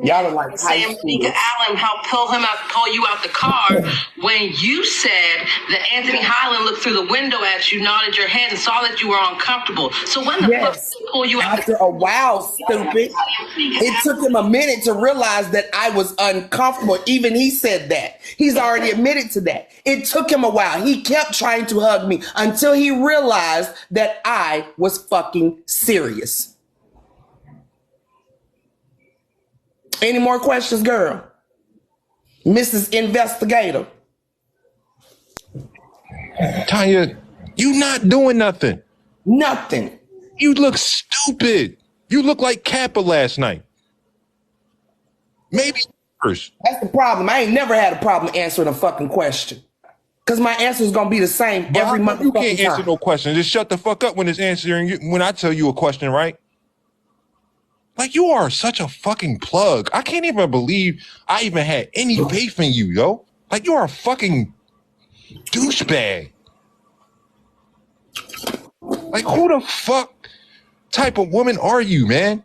Y'all are like Sam Nika Allen helped pull you out the car when you said that Anthony Highland looked through the window at you, nodded your head, and saw that you were uncomfortable. So when the fuck did he pull you out? After a while, stupid. It took him a minute to realize that I was uncomfortable. Even he said that. He's already admitted to that. It took him a while. He kept trying to hug me until he realized that I was fucking serious. Any more questions, girl? Mrs. Investigator. Tanya, you not doing nothing. Nothing. You look stupid. You look like Kappa last night. Maybe first. That's the problem. I ain't never had a problem answering a fucking question. Because my answer is going to be the same every motherfucking time. You can't answer no question. Just shut the fuck up when it's answering you, when I tell you a question, right? Like, you are such a fucking plug. I can't even believe I even had any faith in you, yo. Like, you are a fucking douchebag. Like, who the fuck type of woman are you, man?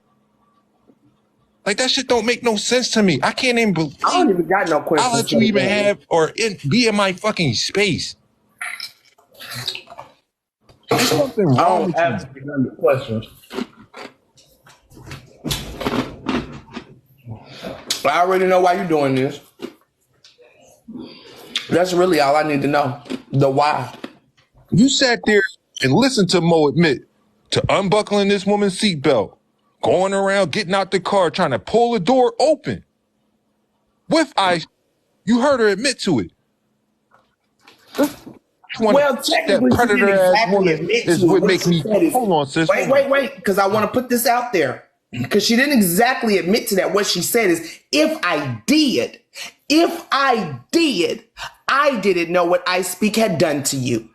Like, that shit don't make no sense to me. I can't even believe. I don't even got no questions. I'll let you even have or be in my fucking space. There's something wrong with you. I don't have any questions. I already know why you're doing this. That's really all I need to know. The why. You sat there and listened to Mo admit to unbuckling this woman's seatbelt, going around, getting out the car, trying to pull the door open. With ice, you heard her admit to it. Well, technically, that predator ass woman is what makes me. Hold on, sis. Wait, because I want to put this out there. Because she didn't exactly admit to that. What she said is, if I did, I didn't know what I speak had done to you.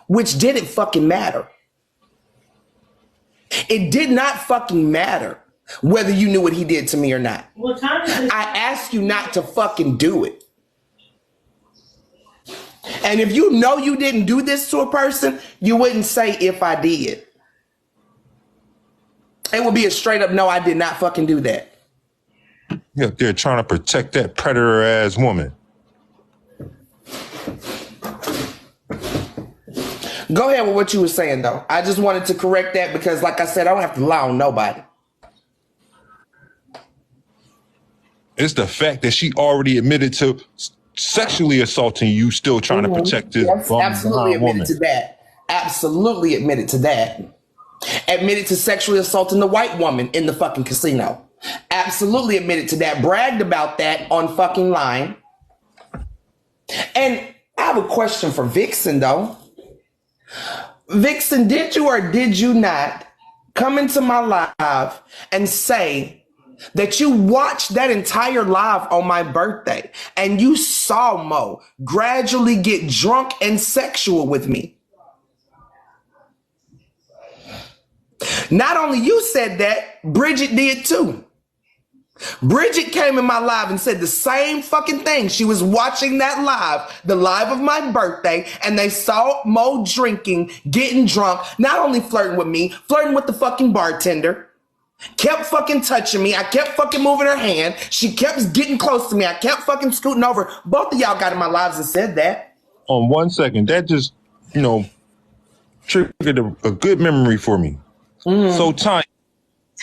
Which didn't fucking matter. It did not fucking matter whether you knew what he did to me or not. I asked you not to fucking do it. And if you know you didn't do this to a person, you wouldn't say if I did. It would be a straight up no, I did not fucking do that. You're up there trying to protect that predator ass woman. Go ahead with what you were saying, though. I just wanted to correct that because, like I said, I don't have to lie on nobody. It's the fact that she already admitted to sexually assaulting you, still trying to protect this absolutely admitted woman. to that. Absolutely admitted to that. Admitted to sexually assaulting the white woman in the fucking casino. Absolutely admitted to that. Bragged about that on fucking line. And I have a question for Vixen, though. Vixen, did you or did you not come into my live and say that you watched that entire live on my birthday and you saw Mo gradually get drunk and sexual with me? Not only you said that, Bridget did too. Bridget came in my live and said the same fucking thing. She was watching that live, the live of my birthday, and they saw Mo drinking, getting drunk, not only flirting with me, flirting with the fucking bartender, kept fucking touching me. I kept fucking moving her hand. She kept getting close to me. I kept fucking scooting over. Both of y'all got in my lives and said that. On 1 second, that just, triggered a good memory for me. So, Tanya,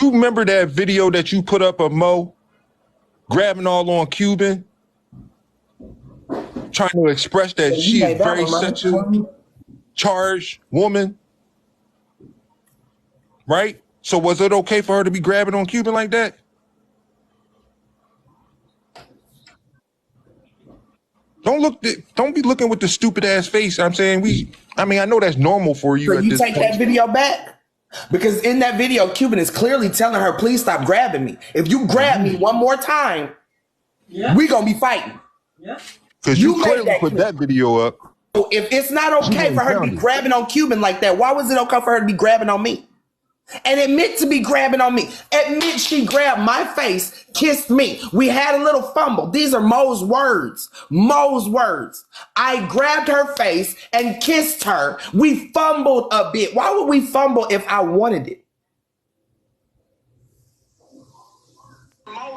you remember that video that you put up of Mo grabbing all on Cuban, trying to express that she's a very sexually charged woman, right? So was it okay for her to be grabbing on Cuban like that? Don't be looking with the stupid ass face. I'm saying I know that's normal for you. So you take that video back? Because in that video, Cuban is clearly telling her, please stop grabbing me. If you grab me one more time, we gonna be fighting. Because you clearly put that video up. So if it's not okay for her to be grabbing on Cuban like that, why was it okay for her to be grabbing on me? And admit to be grabbing on me. Admit she grabbed my face, kissed me. We had a little fumble. These are Mo's words. Mo's words. I grabbed her face and kissed her. We fumbled a bit. Why would we fumble if I wanted it?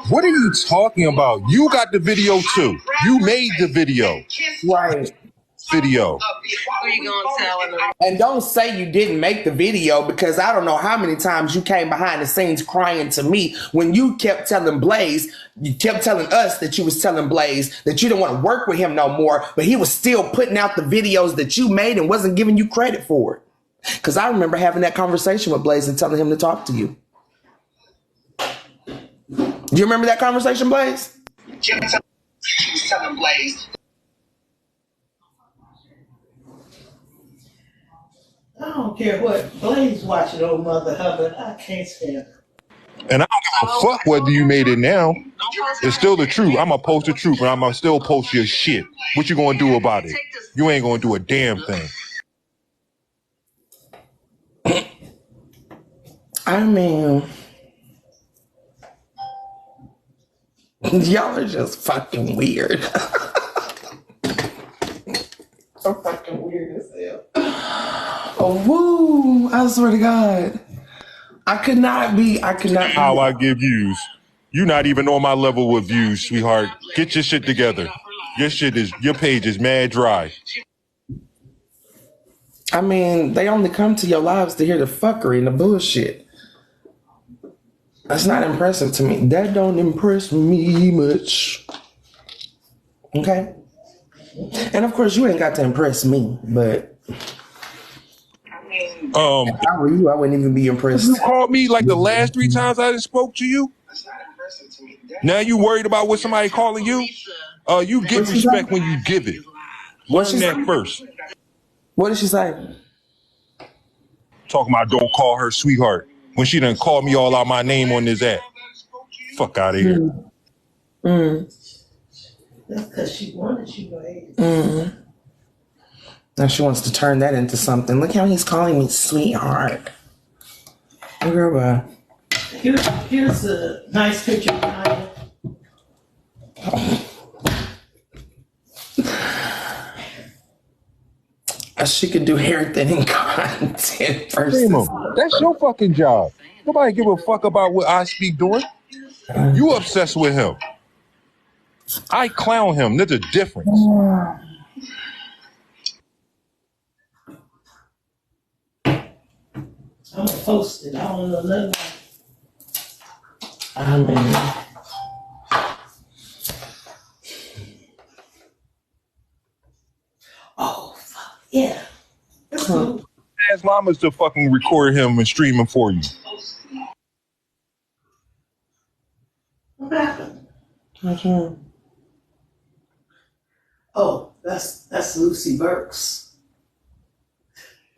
What are you talking about? You got the video too. You made the video. Right. Video. Who you gonna tell? And don't say you didn't make the video, because I don't know how many times you came behind the scenes crying to me when you kept telling Blaze, you kept telling us that you was telling Blaze that you didn't want to work with him no more, but he was still putting out the videos that you made and wasn't giving you credit for it. Because I remember having that conversation with Blaze and telling him to talk to you. Do you remember that conversation, Blaze? She was telling Blaze. I don't care what Blaze watching, old Mother Hubbard. I can't stand her. And I don't give a fuck whether you made it now. It's still the truth. I'm going to post the truth, and I'm going to still post your shit. What you going to do about it? You ain't going to do a damn thing. I mean, y'all are just fucking weird. So fucking weird as hell. Oh, woo. I swear to God. I could not be. How I give views. You not even on my level with views, sweetheart. Get your shit together. Your page is mad dry. I mean, they only come to your lives to hear the fuckery and the bullshit. That's not impressive to me. That don't impress me much. Okay? And of course, you ain't got to impress me, but if I were you, I wouldn't even be impressed. You called me like the last 3 times I spoke to you. Now you worried about what somebody calling you? You give respect when you give it. Learn that first. What did she say? Talking about don't call her sweetheart when she done called me all out my name on this app. Fuck out of here. That's because she wanted you, babe. Now she wants to turn that into something. Look how he's calling me sweetheart. Girl, bye. Here's a nice picture of Naya. She could do hair thinning content versus. That's your fucking job. Nobody give a fuck about what I speak doing. You obsessed with him. I clown him. There's a difference. I'm gonna post it. I don't know nothing. I mean, oh, fuck. Yeah. That's cool. Ask Llamas to fucking record him and stream him for you. What happened? mm-hmm. Oh, that's Lucy Burks.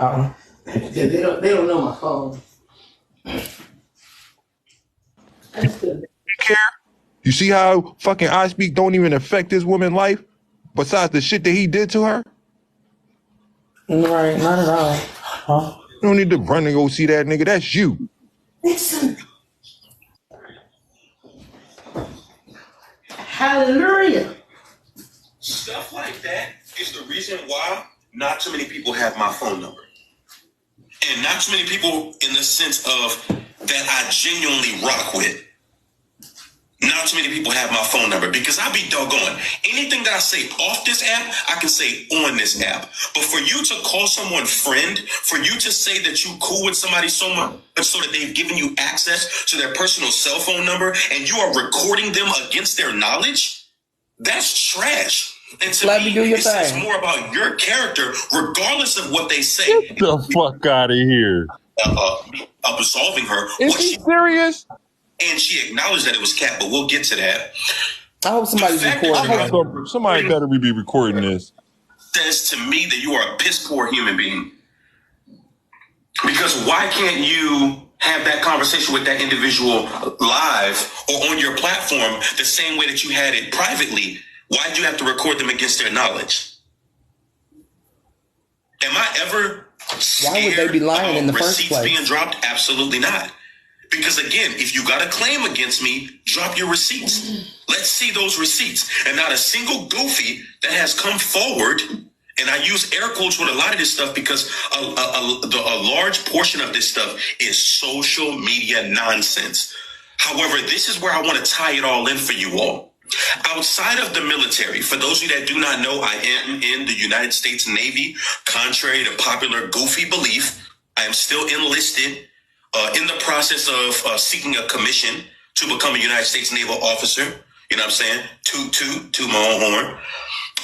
Oh. They don't know my phone. That's good. You care? You see how fucking I speak don't even affect this woman's life? Besides the shit that he did to her? Right, not at all. Huh? You don't need to run and go see that nigga. That's you. Listen. Hallelujah. Stuff like that is the reason why not too many people have my phone number. And not too many people in the sense of that I genuinely rock with. Not too many people have my phone number because I be doggone. Anything that I say off this app, I can say on this app. But for you to call someone friend, for you to say that you cool with somebody so much so that they've given you access to their personal cell phone number and you are recording them against their knowledge, that's trash. And to Let me, me do your it says thing. more about your character, regardless of what they say. Get the fuck out of here. Absolving her. Is he serious? And she acknowledged that it was Cat, but we'll get to that. I hope somebody's The fact that recording you that. So, somebody better be recording this. Says to me that you are a piss poor human being. Because why can't you have that conversation with that individual live or on your platform the same way that you had it privately? Why do you have to record them against their knowledge? Am I ever scared Why would they be lying in the first receipts place? being dropped? Absolutely not. Because again, if you got a claim against me, drop your receipts. Let's see those receipts. And not a single goofy that has come forward, and I use air quotes with a lot of this stuff because a large portion of this stuff is social media nonsense. However, this is where I want to tie it all in for you all. Outside of the military, for those of you that do not know, I am in the United States Navy. Contrary to popular goofy belief, I am still enlisted, in the process of seeking a commission to become a United States naval officer. You know what I'm saying? To my own horn.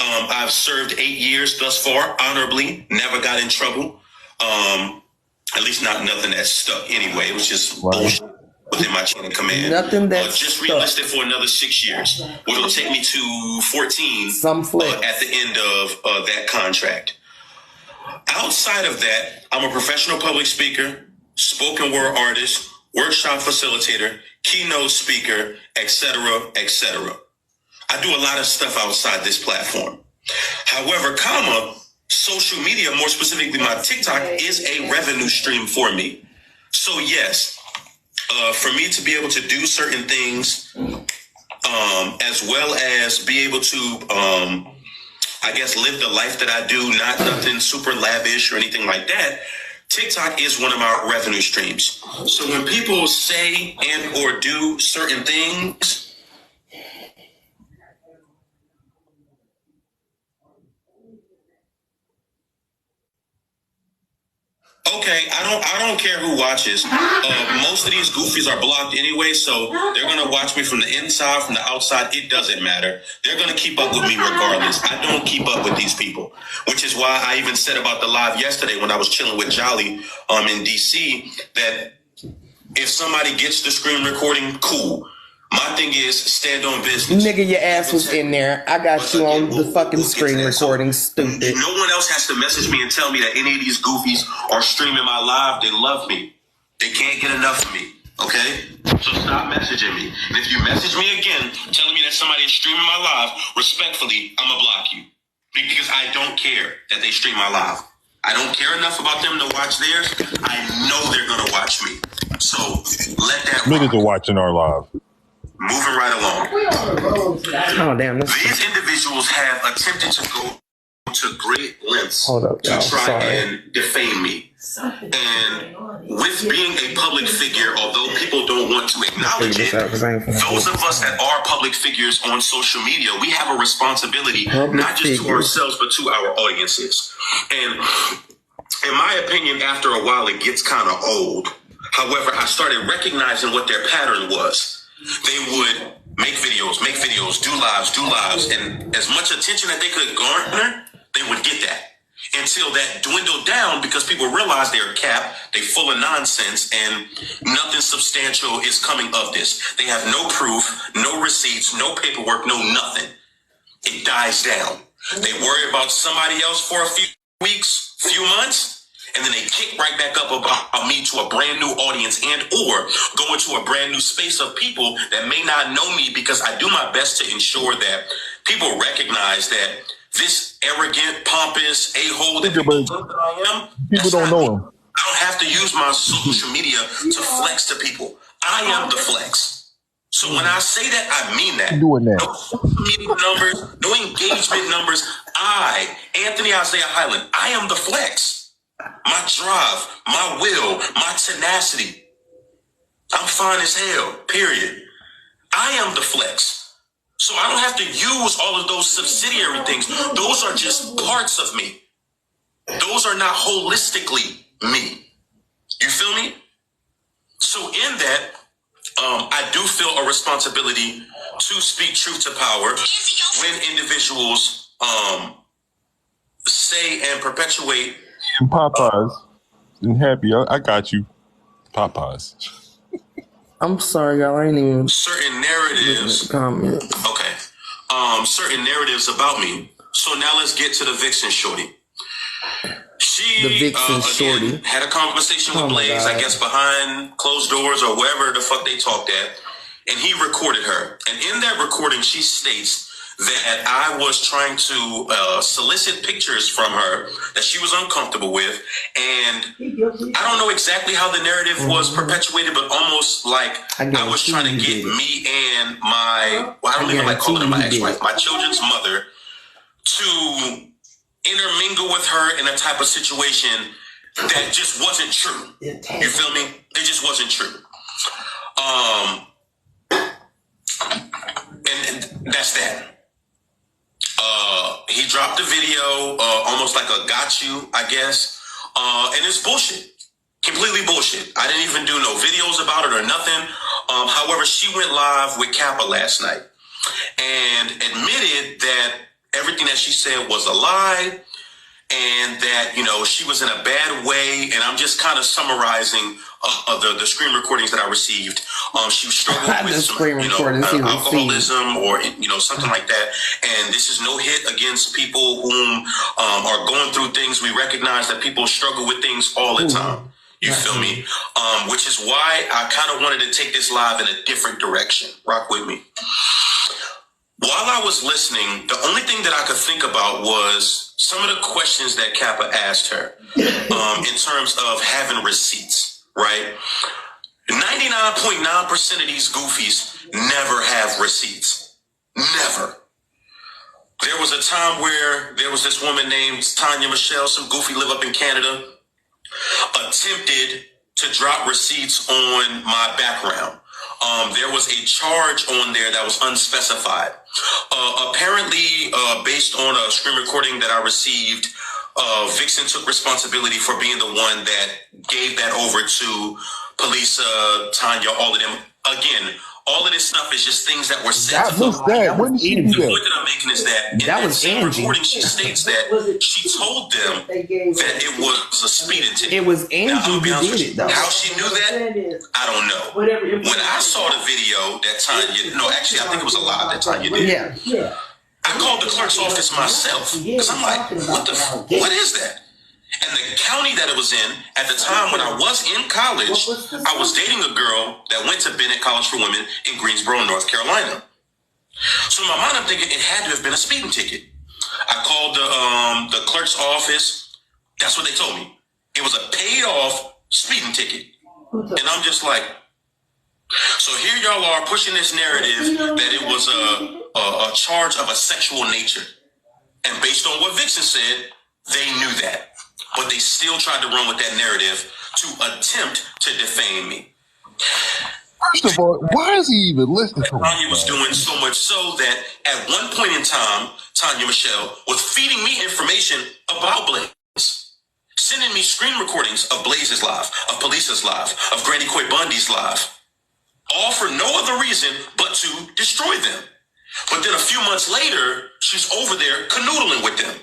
I've served 8 years thus far, honorably, never got in trouble. At least nothing that stuck anyway. It was just bullshit within my chain of command. Nothing that just re-enlisted for another 6 years, which will take me to 14 at the end of that contract. Outside of that, I'm a professional public speaker, spoken word artist, workshop facilitator, keynote speaker, etc., etc. I do a lot of stuff outside this platform. However, social media, more specifically my TikTok, is a revenue stream for me. So yes, for me to be able to do certain things, as well as be able to, I guess, live the life that I do, nothing super lavish or anything like that, TikTok is one of my revenue streams. So when people say and or do certain things, okay, I don't care who watches. Most of these goofies are blocked anyway, so they're gonna watch me from the inside, from the outside. It doesn't matter. They're gonna keep up with me regardless. I don't keep up with these people, which is why I even said about the live yesterday when I was chilling with Jolly in DC that if somebody gets the screen recording, cool. My thing is stand on business. Nigga, your ass was in there. I got you on the fucking screen recording, stupid. No one else has to message me and tell me that any of these goofies are streaming my live. They love me. They can't get enough of me. Okay? So stop messaging me. And if you message me again telling me that somebody is streaming my live, respectfully, I'm going to block you. Because I don't care that they stream my live. I don't care enough about them to watch theirs. I know they're going to watch me. So let that Niggas are watching our live. Moving right along. Oh, damn. These individuals have attempted to go to great lengths to try and defame me. And with being a public figure, although people don't want to acknowledge it, those of us that are public figures on social media, we have a responsibility, not just to ourselves, but to our audiences. And in my opinion, after a while, it gets kind of old. However, I started recognizing what their pattern was. They would make videos, do lives, and as much attention that they could garner, they would get that. Until that dwindled down because people realized they're capped, they full of nonsense, and nothing substantial is coming of this. They have no proof, no receipts, no paperwork, no nothing. It dies down. They worry about somebody else for a few weeks, few months, and then they kick right back up about me to a brand new audience and or go into a brand new space of people that may not know me because I do my best to ensure that people recognize that this arrogant, pompous a-hole that people think that I am, people don't know him. I don't have to use my social media to flex to people. I am the flex. So when I say that, I mean that. Doing that. No social media numbers, no engagement numbers. I, Anthony Isaiah Highland, I am the flex. My drive, my will, my tenacity. I'm fine as hell, period. I am the flex. So I don't have to use all of those subsidiary things. Those are just parts of me. Those are not holistically me. You feel me? So in that, I do feel a responsibility to speak truth to power when individuals say and perpetuate. And Popeyes and Happy, I got you. Popeyes. I'm sorry, y'all. I ain't even certain narratives. Comment. Okay. Certain narratives about me. So now let's get to the Vixen Shorty. She again, had a conversation with Blaze, I guess behind closed doors or wherever the fuck they talked at, and he recorded her. And in that recording, she states that I was trying to solicit pictures from her that she was uncomfortable with. And I don't know exactly how the narrative was perpetuated, but almost like I was trying to get me and my, well, I don't even like calling her my ex-wife, my children's mother, to intermingle with her in a type of situation that just wasn't true. You feel me? It just wasn't true. And that's that. He dropped a video, almost like a got you, I guess. And it's bullshit. Completely bullshit. I didn't even do no videos about it or nothing. However, she went live with Kappa last night and admitted that everything that she said was a lie and that, you know, she was in a bad way. And I'm just kind of summarizing the screen recordings that I received. She struggled with some, you know, alcoholism or, you know, something like that. And this is no hit against people whom are going through things. We recognize that people struggle with things all the time. You feel me? Which is why I kind of wanted to take this live in a different direction. Rock with me. While I was listening, the only thing that I could think about was some of the questions that Kappa asked her in terms of having receipts, right? 99.9% of these goofies never have receipts. Never. There was a time where there was this woman named Tanya Michelle, some goofy live up in Canada, attempted to drop receipts on my background. There was a charge on there that was unspecified. Apparently, based on a screen recording that I received, Vixen took responsibility for being the one that gave that over to police, Tanya, all of them. Again, all of this stuff is just things that were said. That was that. When did she do The that? point that I'm making is that in that same recording, she states that she told them that it was a speeding ticket. It was Angie who did it, though. How she knew that, I don't know. When I saw the video that Tanya, no, actually, I think it was a lie that Tanya did. Yeah. I called the clerk's office myself because I'm like, what is that? And the county that it was in at the time when I was in college, I was dating a girl that went to Bennett College for Women in Greensboro, North Carolina. So in my mind, I'm thinking it had to have been a speeding ticket. I called the clerk's office. That's what they told me. It was a paid off speeding ticket. And I'm just like, so here y'all are pushing this narrative that it was a charge of a sexual nature. And based on what Vixen said, they knew that. But they still tried to run with that narrative to attempt to defame me. First of all, why is he even listening to Tanya was doing so much so that at one point in time, Tanya Michelle was feeding me information about Blaze, sending me screen recordings of Blaze's live, of Police's live, of Granny Coy Bundy's live, all for no other reason but to destroy them. But then a few months later, she's over there canoodling with them.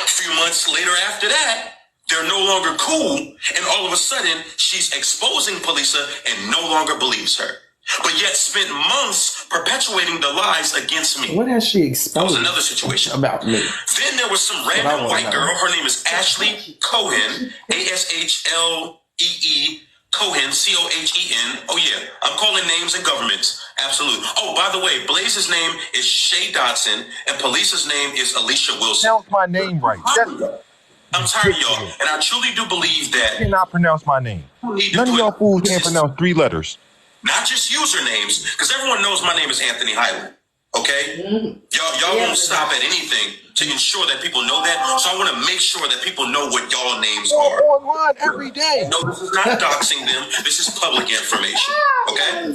A few months later after that, they're no longer cool, and all of a sudden, she's exposing Polisa and no longer believes her. But yet spent months perpetuating the lies against me. What has she exposed? That was another situation. About me. Then there was some random white girl. Her name is Ashley Cohen, Ashlee Cohen, Cohen. Oh yeah, I'm calling names and governments. Absolutely. Oh, by the way, Blaze's name is Shay Dotson, and Police's name is Alicia Wilson. Pronounce my name right. I'm tired of y'all, and I truly do believe that. I cannot pronounce my name. None of y'all fools can't pronounce 3 letters. Not just usernames, because everyone knows my name is Anthony Highland. Okay? Y'all won't stop at anything to ensure that people know that. So I want to make sure that people know what y'all names are. Online every day. No, this is not doxing them. This is public information. Okay?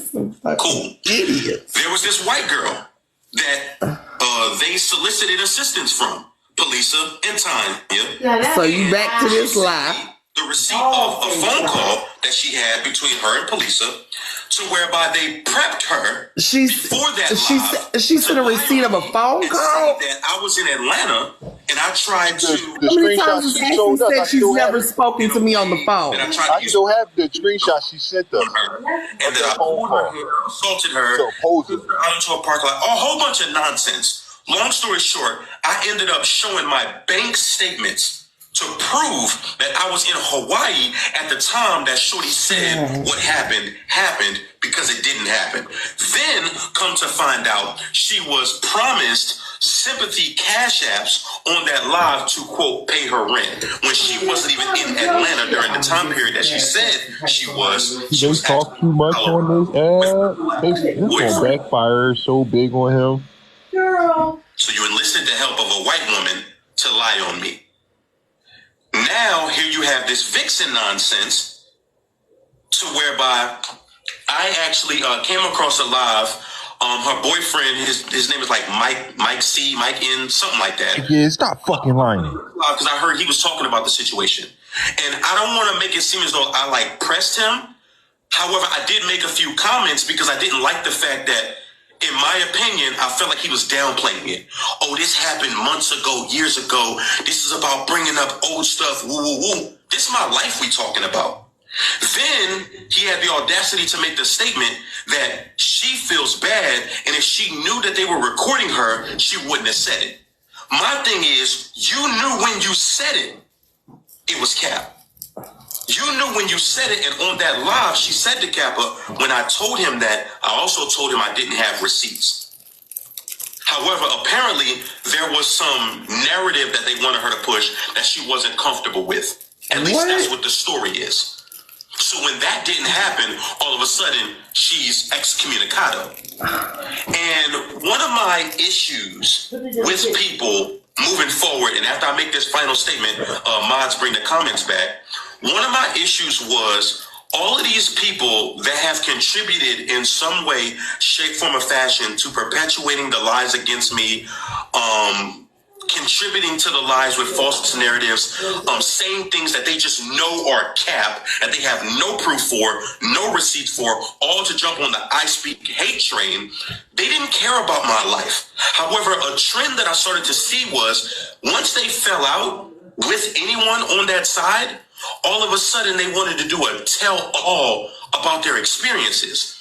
Cool. Idiots. There was this white girl that they solicited assistance from. Polisa and Tanya. So you back to this lie. The receipt of a phone call that she had between her and Polisa, to whereby they prepped her before that she sent a receipt of a phone call? That I was in Atlanta and I tried to. How many times has Ashley said she's never spoken to me on the phone? I still have the screenshot she sent them. And then I pulled her hair, assaulted her, out into a parking lot, a whole bunch of nonsense. Long story short, I ended up showing my bank statements to prove that I was in Hawaii at the time that Shorty said what happened because it didn't happen. Then, come to find out, she was promised sympathy cash apps on that live to, quote, pay her rent when she wasn't even in Atlanta during the time period that she said she was. They talk too much on this ad. It's gonna backfire so big on him. So you enlisted the help of a white woman to lie on me. Now, here you have this Vixen nonsense to whereby I actually came across a live Her boyfriend, his name is like Mike C, Mike N, something like that. Yeah, stop fucking lying. Because I heard he was talking about the situation. And I don't want to make it seem as though I like pressed him. However, I did make a few comments because I didn't like the fact that, in my opinion, I felt like he was downplaying it. Oh, this happened months ago, years ago. This is about bringing up old stuff. Woo, woo, woo. This is my life we talking about. Then he had the audacity to make the statement that she feels bad, and if she knew that they were recording her, she wouldn't have said it. My thing is, you knew when you said it, it was cap. You knew when you said it, and on that live, she said to Kappa, when I told him that, I also told him I didn't have receipts. However, apparently, there was some narrative that they wanted her to push that she wasn't comfortable with. At least that's what the story is. So when that didn't happen, all of a sudden, she's excommunicado. And one of my issues with people moving forward, and after I make this final statement, mods bring the comments back. One of my issues was all of these people that have contributed in some way, shape, form, or fashion to perpetuating the lies against me, contributing to the lies with false narratives, saying things that they just know are cap, that they have no proof for, no receipts for, all to jump on the I speak hate train. They didn't care about my life. However, a trend that I started to see was once they fell out with anyone on that side, all of a sudden they wanted to do a tell-all about their experiences.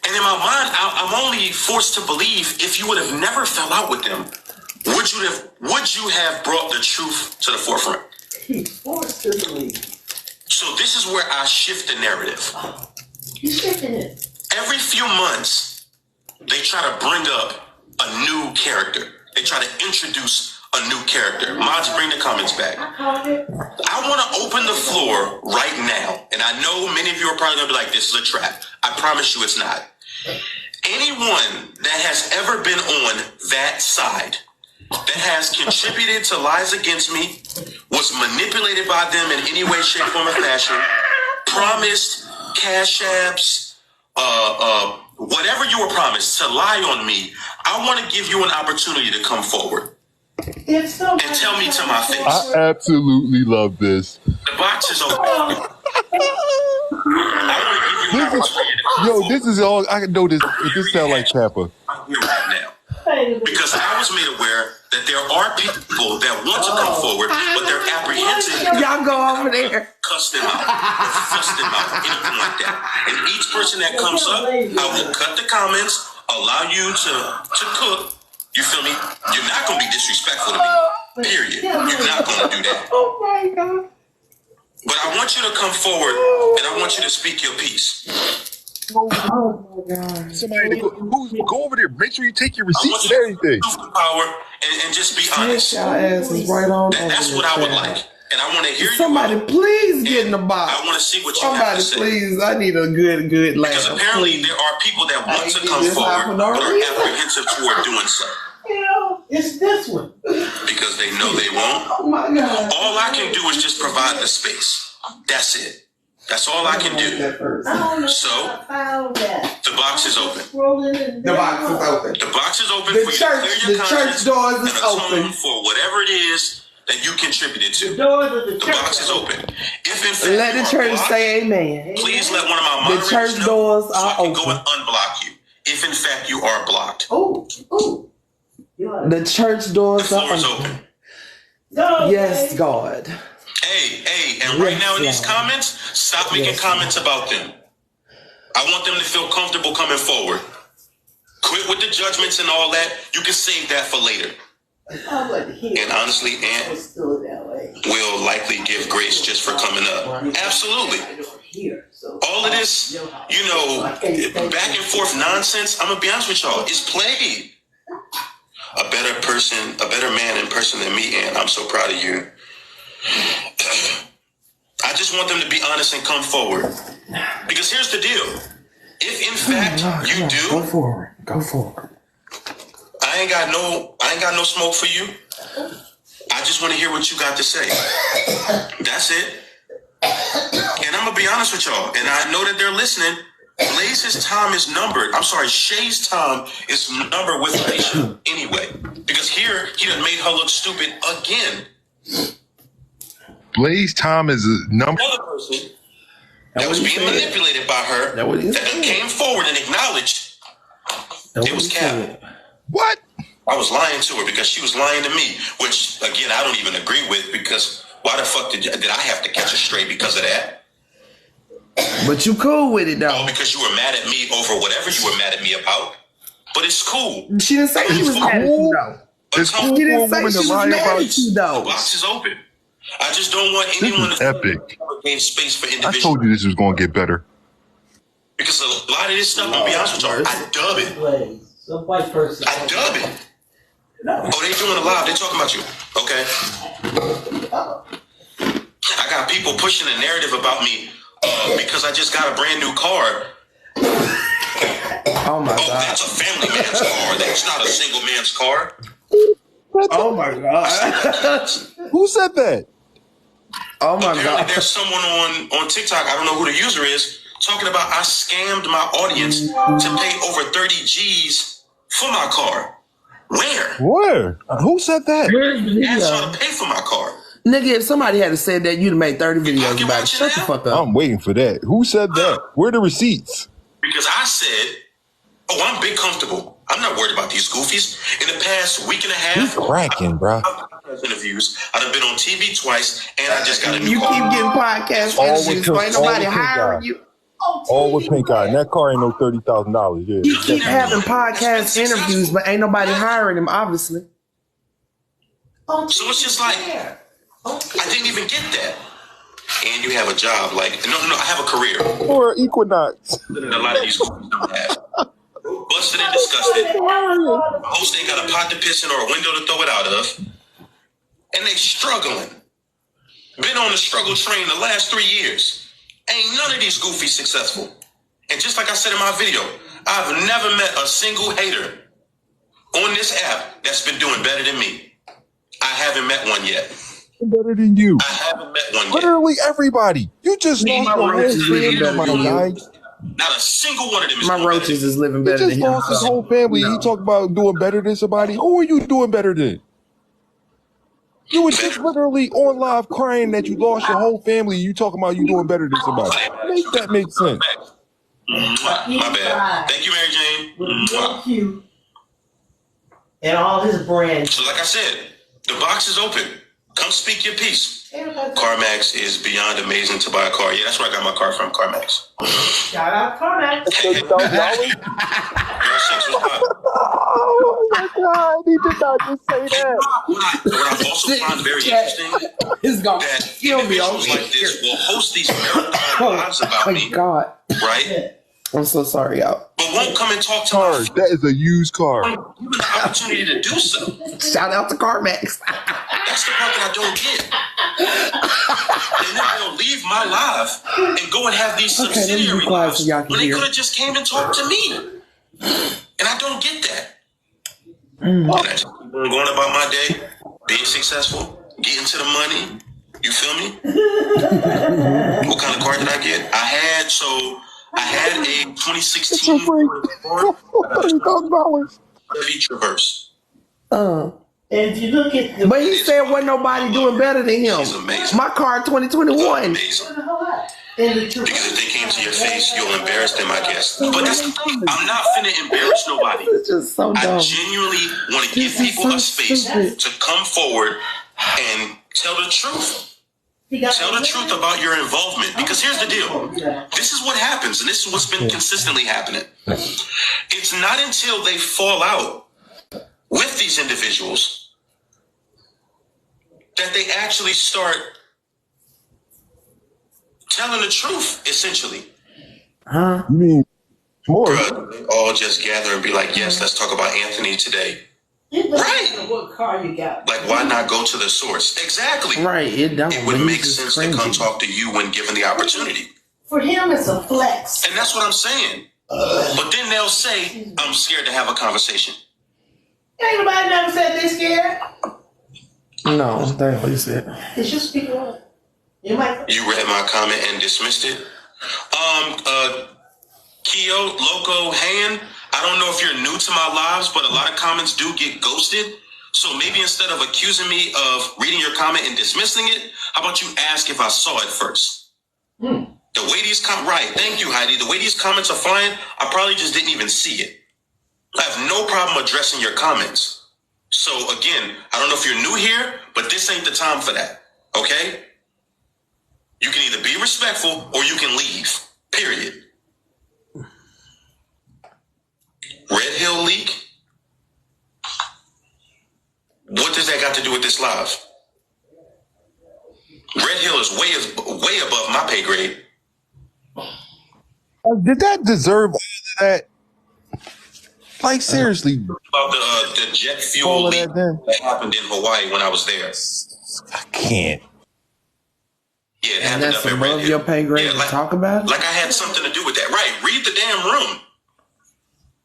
And in my mind, I'm only forced to believe if you would have never fell out with them, would you have brought the truth to the forefront? He's forced to believe. So this is where I shift the narrative. He's shifting it. Every few months, they try to bring up a new character. They try to introduce a new character. Mods, bring the comments back. I want to open the floor right now. And I know many of you are probably going to be like, this is a trap. I promise you it's not. Anyone that has ever been on that side, that has contributed to lies against me, was manipulated by them in any way, shape, form, or fashion, promised cash apps, whatever you were promised to lie on me, I want to give you an opportunity to come forward. And tell me to my face. I absolutely love this. The box is open. I want to give you an opportunity to come forward. This is all I can know. This sound like Kappa. I'm here right now. Because I was made aware that there are people that want to come forward, but they're apprehensive. Y'all go over there. Cuss them out, fuss them out, anything like that. And each person that comes up, I will cut the comments, allow you to cook. You feel me? You're not going to be disrespectful to me, period. You're not going to do that. Oh my God. But I want you to come forward, and I want you to speak your piece. Oh my God. Somebody go over there. Make sure you take your receipts and everything. Power and just be honest. Y'all asses right on. That's what I would like. And I want to hear Somebody you. please get in the box. I want to see what you have to say. Please. I need a good laugh. Because apparently there are people that want to come forward but are apprehensive toward doing so. It's this one. Because they know they won't. Oh my God. All I can do is just provide the space. That's it. That's all I can do. So, the box is open. The box is open. The box is open The for church, you to clear your the conscience church doors and is atone open. for whatever it is that you contributed to. The box is open. If in fact Let you the are church blocked, say amen. please let one of my The moderators church know doors so I are can go open. and unblock you. If in fact you are blocked. The church doors The are floor is open. open. Yes, God. Hey, and right now in these comments, stop making comments about them. I want them to feel comfortable coming forward. Quit with the judgments and all that. You can save that for later. And honestly, Aunt will likely give grace just for coming up. Absolutely. All of this, back and forth nonsense, I'm going to be honest with y'all, it's played. A better person, a better man and person than me, Aunt. I'm so proud of you. I just want them to be honest and come forward. Because here's the deal. If in fact you do, Go forward. I ain't got no smoke for you. I just want to hear what you got to say. That's it. And I'm gonna be honest with y'all, and I know that they're listening. Blaze's time is numbered. I'm sorry, Shay's time is numbered with Aisha anyway. Because here, he done made her look stupid again. Blaze time is a number. Another person that was being manipulated by her that came forward and acknowledged it was Cap. What? I was lying to her because she was lying to me, which, again, I don't even agree with because why the fuck did I have to catch her straight because of that? But you cool with it, though. Oh, because you were mad at me over whatever you were mad at me about. But it's cool. She didn't say she was mad at you, though. It's cool She for a didn't say woman she to was lie mad about at you, though. The box is open. I just don't want anyone is to epic. gain space for I individuals. told you this was going to get better. Because a lot of this stuff, I'll be honest with y'all, I dub it. Some white person. I dub it. Oh, they doing it live. They talking about you. Okay. I got people pushing a narrative about me because I just got a brand new car. Oh my Oh, God. that's a family man's car. That's not a single man's car. Oh my God. Who said that? Oh my Apparently, God. there's someone on TikTok, I don't know who the user is, talking about I scammed my audience to pay over 30 G's for my car. Where? Who said that? Asked y'all to pay for my car. Nigga, if somebody had said that, you'd have made 30 videos about it. Shut the fuck up. I'm waiting for that. Who said that? Where are the receipts? Because I said, oh, I'm big comfortable. I'm not worried about these goofies. In the past week and a half, You cracking, bro. interviews. I've been on TV twice, and I just got a new You car. keep getting podcast All interviews, with so pink- ain't all nobody with pink hiring eye. you. All with pink eye. And that car ain't no $30,000. Yeah. You keep having podcast interviews, but ain't nobody hiring him, obviously. So it's just like, I didn't even get that. And you have a job, like, no, I have a career. Or Equinox. That a lot of these goofies don't have. Busted and disgusted. Host ain't got a pot to piss in or a window to throw it out of. And they struggling. Been on the struggle train the last 3 years. Ain't none of these goofies successful. And just like I said in my video, I've never met a single hater on this app that's been doing better than me. I haven't met one yet. Better than you. I haven't met one yet. Literally everybody. You just lost your whole family, my guy. Not a single one of them is My doing roaches better. is living He better just than him. lost his so. whole family. No. He talk about doing better than somebody. Who are you doing better than? You were just literally on live crying that you lost your whole family. You talking about you doing better than somebody. Make that make sense. My bad. Thank you, Mary Jane. Thank you. And all his brands. So like I said, the box is open. Come speak your piece. CarMax is beyond amazing to buy a car. Yeah, that's where I got my car from, CarMax. Shout out Carmack. $30,000? Oh my God! He did not just say that. What I also find very interesting It's gonna that kill me individuals over like this here. will host these marathon lives about Oh me, my God. right? I'm so sorry, y'all. But won't come and talk to Car. me. That is a used car. Given the opportunity to do so. Shout out to CarMax. That's the part that I don't get. And then they'll leave my life and go and have these Okay, let me be subsidiary quiet lives so y'all can when they hear. could have just came and talked to me. And I don't get that. Mm. And I just keep on going about my day, being successful, getting to the money. You feel me? What kind of car did I get? I had a 2016 $30,000. Chevy Traverse. And if you look at the But he said wasn't nobody doing better than him. She's amazing. My car 2021. Amazing. in the Because if they came to your face, you'll embarrass them, I guess. But that's the thing. I'm not finna embarrass nobody. It's just so I dumb. genuinely want to give This is people so a space stupid. to come forward and tell the truth. Tell the truth about your involvement. Because here's the deal. This is what happens, and this is what's been consistently happening. It's not until they fall out with these individuals that they actually start telling the truth, essentially. Huh? You mean more? Bruh, they all just gather and be like, yes, let's talk about Anthony today. Right. What car you got? Like, why not go to the source? Exactly. Right, it don't. It wouldn't He's make just sense crazy. to come talk to you when given the opportunity. For him, it's a flex. And that's what I'm saying. But then they'll say, I'm scared to have a conversation. Ain't nobody never said they scared. No, that's what he said. It's just people. You might. You read my comment and dismissed it. Keo, Loco, Han, I don't know if you're new to my lives, but a lot of comments do get ghosted. So maybe instead of accusing me of reading your comment and dismissing it, how about you ask if I saw it first? The way these right, thank you, Heidi. The way these comments are flying, I probably just didn't even see it. I have no problem addressing your comments. So again, I don't know if you're new here, but this ain't the time for that. Okay? You can either be respectful or you can leave. Period. Red Hill leak? What does that got to do with this live? Red Hill is way above my pay grade. Did that deserve all of that? Like, seriously. About the jet fuel leak that happened in Hawaii when I was there. I can't. Yeah, it And happened that's up at Red above Hill. your pay grade to talk about it? Like I had something to do with that. Right. Read the damn room.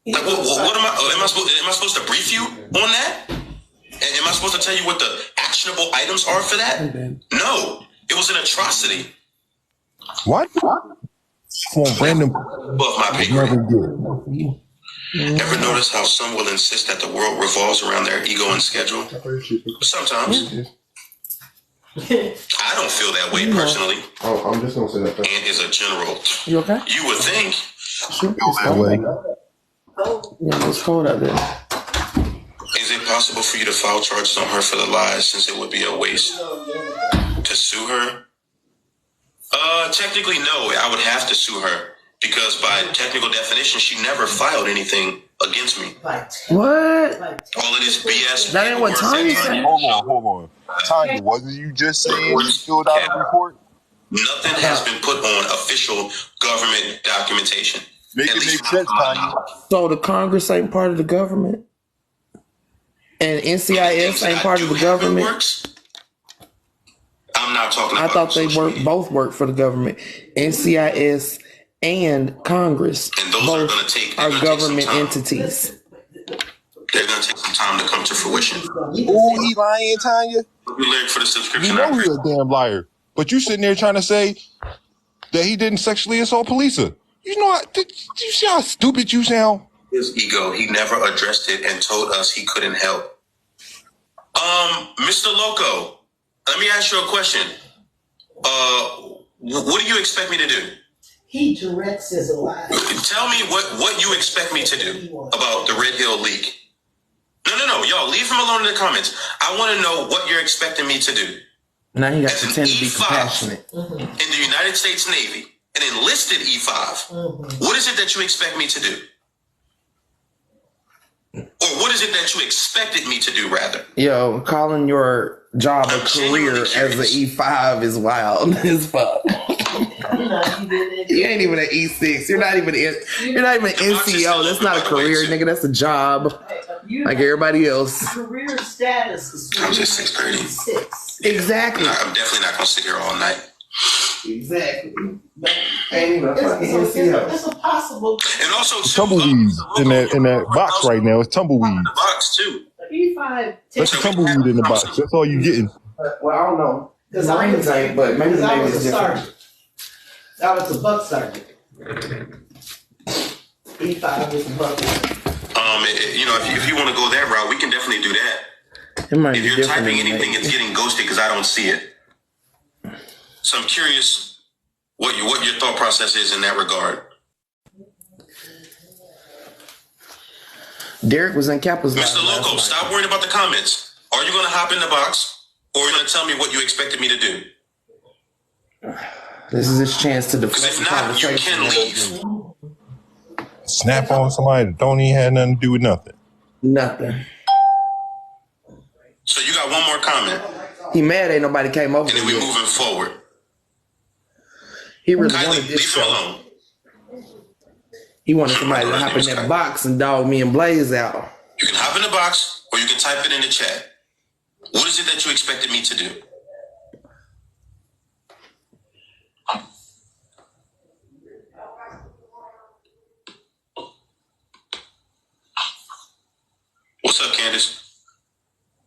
Like, what am I supposed to brief you on that? Am I supposed to tell you what the actionable items are for that? No. It was an atrocity. What? For random. Above my pay grade. Ever notice how some will insist that the world revolves around their ego and schedule? Sometimes. I don't feel that way personally. Oh, I'm just gonna say that. And is a general. You okay? You would think. Feel that way. Yeah, it's cold out there. Is it possible for you to file charges on her for the lies, since it would be a waste to sue her? Technically, no. I would have to sue her because by technical definition, she never filed anything against me. What? All of this BS. That ain't what Tanya said. Hold on. Tanya, wasn't you just saying you filled out a report? Nothing has been put on official government documentation. Make it make sense, Tanya. So the Congress ain't part of the government? And NCIS ain't part of the government? I'm not talking I about thought they both work for the government. NCIS and Congress and those both are, take government entities. They're going to take some time to come to fruition. Oh, he lying, Tanya? You lyric for the subscription. You know he's a damn liar. But you sitting there trying to say that he didn't sexually assault Polisa. You know, do you see how stupid you sound? His ego, he never addressed it and told us he couldn't help. Mr. Loco, let me ask you a question. What do you expect me to do? He directs his life. Tell me what you expect me to do about the Red Hill leak. No, y'all, leave him alone in the comments. I want to know what you're expecting me to do. Now you got to As an pretend to be E5 compassionate. in the United States Navy, an enlisted E5, what is it that you expect me to do? Or what is it that you expected me to do, rather? Yo, calling your job a career as an E5 is wild as fuck. You ain't even an E6. You're not even an NCO. That's not a career, nigga. That's a job. Like everybody else. Career status is I'm just 6:30. Exactly. I'm definitely not going to sit here all night. Exactly. Ain't even a fucking NCO. It's a possible. And also, Tumbleweed in that box right now. It's tumbleweed. The box, too. E5. That's a tumbleweed in the box. That's all you getting. Well, I don't know. Because Marines ain't, but maybe the Navy's different. Sergeant. I was a buck sergeant. E5 was a buck sergeant. If you want to go that route, we can definitely do that. It might If be you're different typing in the anything, Navy. it's getting ghosted because I don't see it. So I'm curious what your thought process is in that regard. Derek was in Kappa's Mr. Loco, stop worrying about the comments. Are you going to hop in the box, or are you going to tell me what you expected me to do? This is his chance to Because deflect if the not, you conversation. can leave. Snap on somebody that don't even have nothing to do with nothing. Nothing. So you got one more comment, He mad ain't nobody came over and then we're yet. moving forward. He really Kylie, wanted this leave him show. alone. He wanted somebody to hop in that box and dog me and Blaze out. You can hop in the box, or you can type it in the chat. What is it that you expected me to do? What's up, Candace?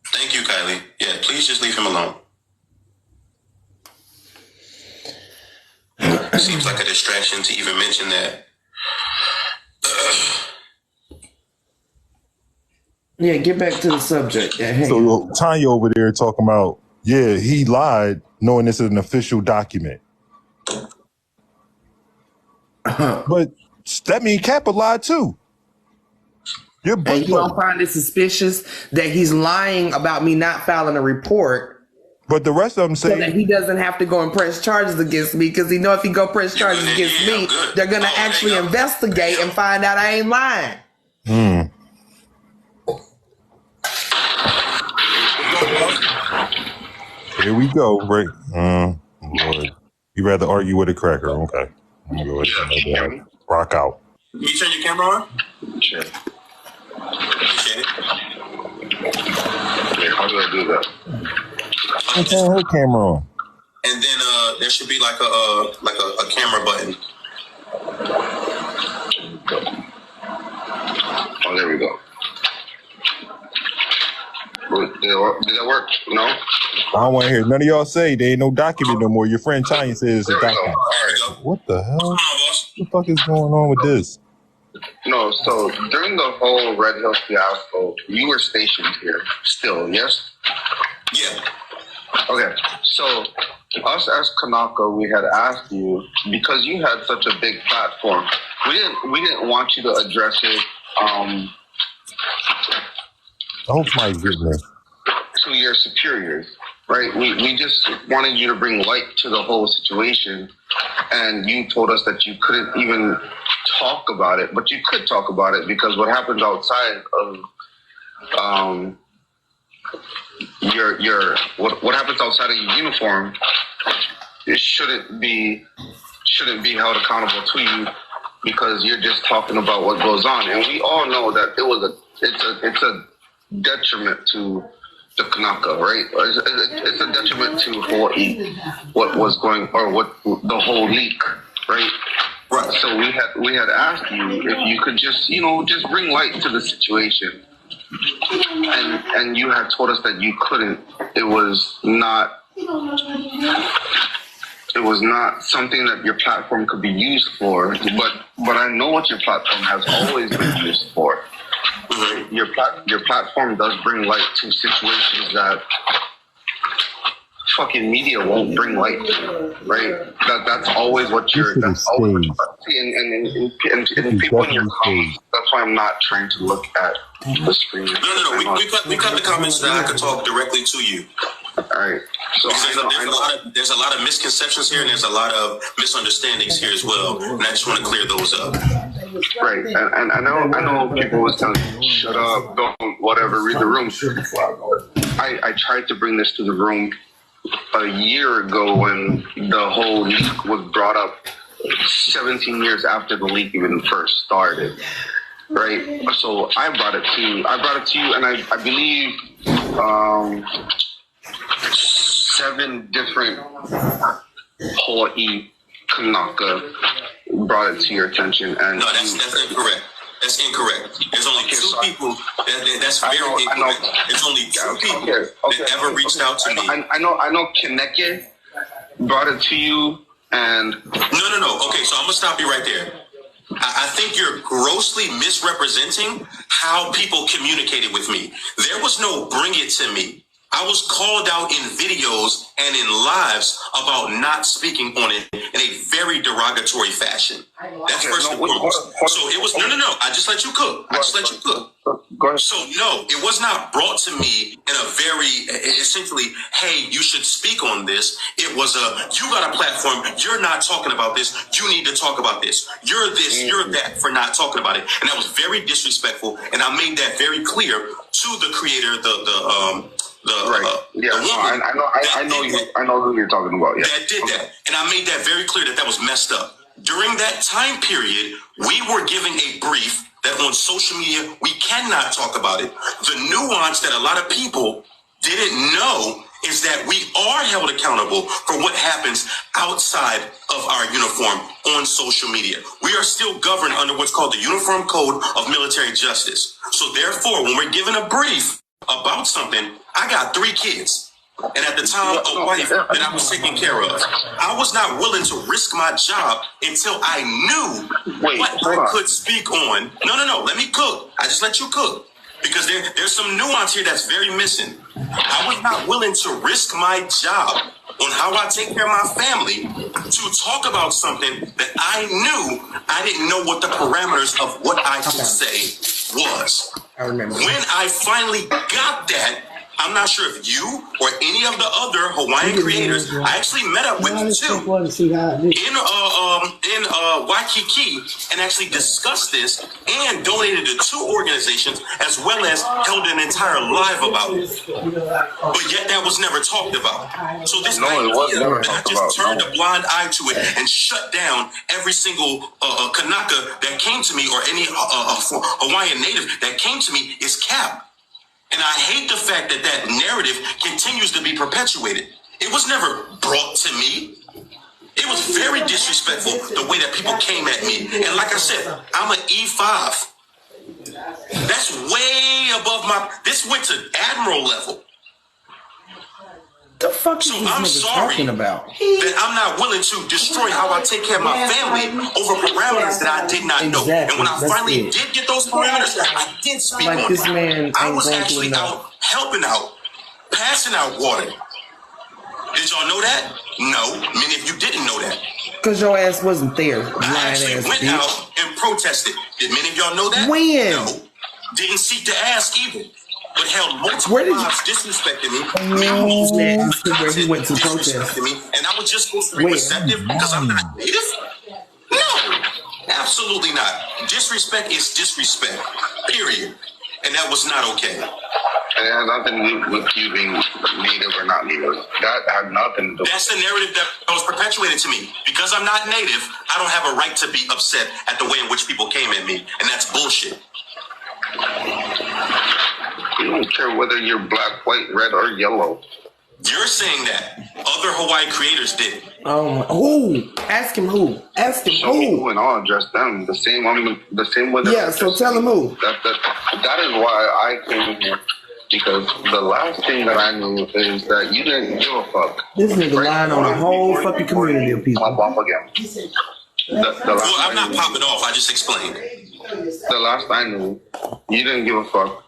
Thank you, Kylie. Yeah, please just leave him alone. Seems like a distraction to even mention that. Yeah, get back to the subject. Yeah, hey. So Tanya over there talking about, yeah, he lied knowing this is an official document. But that means Kappa lied too. And you don't find it suspicious that he's lying about me not filing a report? But the rest of them say so that he doesn't have to go and press charges against me, because he know if he go press charges against me, they're going to actually investigate and find out I ain't lying. Here we go, Rick. Lord. You rather argue with a cracker? Okay. I'm gonna go ahead and rock out. Can you turn your camera on? Sure. Appreciate it. Yeah, how do I do that? Turn her camera on. And then there should be like a camera button. Oh, there we go. Did that work? No? I don't want to hear none of y'all say there ain't no document no more. Your friend Tanya says it's a document. What the hell? What the fuck is going on with this? No, so during the whole Red Hill fiasco, you were stationed here still, yes? Yeah. Okay, so us as Kanaka, we had asked you, because you had such a big platform, we didn't want you to address it I hope somebody's getting this. to your superiors, right? We just wanted you to bring light to the whole situation, and you told us that you couldn't even talk about it, but you could talk about it because what happens outside of what happens outside of your uniform, it shouldn't be held accountable to you because you're just talking about what goes on, and we all know that it's a detriment to the Kanaka, right? It's a detriment to Hawaii, what was going, or what the whole leak, right? Right. So we had asked you if you could just bring light to the situation, and you had told us that you couldn't. It was not something that your platform could be used for. But I know what your platform has always been used for. Your platform does bring light to situations that fucking media won't bring light to, right? That's always what you're. That's always what you and people in your comments. That's why I'm not trying to look at the screen. No. We cut the comments so that I could talk directly to you. All right. So there's a lot of misconceptions here, and there's a lot of misunderstandings here as well, and I just want to clear those up. Right, and I know people was telling you, shut up, don't, whatever, read the room. I tried to bring this to the room a year ago when the whole leak was brought up, 17 years after the leak even first started. Right, so I brought it to you, and I believe 7 different Hawaii Kanaka brought it to your attention. And no, that's incorrect. That's incorrect. There's only 2 people. That's very incorrect. There's only 2 people that ever reached out to me. I know Keneke brought it to you, and no. Okay, so I'm gonna stop you right there. I think you're grossly misrepresenting how people communicated with me. There was no bring it to me. I was called out in videos and in lives about not speaking on it in a very derogatory fashion. That's first and foremost. So it was no. I just let you cook. So no, it was not brought to me in a very essentially, hey, you should speak on this. It was you got a platform. You're not talking about this. You need to talk about this. You're this. You're that for not talking about it. And that was very disrespectful. And I made that very clear to the creator, I know who you're talking about. Yeah. That did that, and I made that very clear that was messed up. During that time period, we were giving a brief that on social media we cannot talk about it. The nuance that a lot of people didn't know is that we are held accountable for what happens outside of our uniform on social media. We are still governed under what's called the Uniform Code of Military Justice. So therefore, when we're given a brief about something, I got 3 kids. and at the time a wife that I was taking care of. I was not willing to risk my job until I knew what I could speak on. No, let me cook. I just let you cook. Because there's some nuance here that's very missing. I was not willing to risk my job on how I take care of my family to talk about something that I knew I didn't know what the parameters of what I could say was. I remember. When I finally got that, I'm not sure if you or any of the other Hawaiian creators, I actually met up with two in Waikiki and actually discussed this and donated to 2 organizations as well as held an entire live about it. But yet that was never talked about. So this idea that I just turned a blind eye to it and shut down every single Kanaka that came to me or any Hawaiian native that came to me is cap. And I hate the fact that that narrative continues to be perpetuated. It was never brought to me. It was very disrespectful the way that people came at me. And like I said, I'm an E5. That's way above this went to admiral level. The fuck is this nigga talking about? That I'm not willing to destroy how I take care of my family over parameters that I did not know. And when I finally did get those parameters, I did speak on it. I was actually out helping out, passing out water. Did y'all know that? No. Many of you didn't know that. Because your ass wasn't there. I actually went out and protested. Did many of y'all know that? When? No. Didn't seek to ask either. But held multiple times disrespecting me. Where he went to protest. Me, and I was just supposed to be receptive because I'm not native? No, absolutely not. Disrespect is disrespect, period. And that was not okay. It has nothing to do with you being native or not native. That had nothing to do. That's the narrative that was perpetuated to me. Because I'm not native, I don't have a right to be upset at the way in which people came at me. And that's bullshit. You don't care whether you're black, white, red, or yellow. You're saying that. Other Hawaii creators did. Who? Ask him who. Ask him who. And I'll address them the same way. Yeah, so tell him who. That is why I came here. Because the last thing that I knew is that you didn't give a fuck. This nigga lying on a whole fucking community of people. Pop off again. I'm not popping off. I just explained. The last I knew, you didn't give a fuck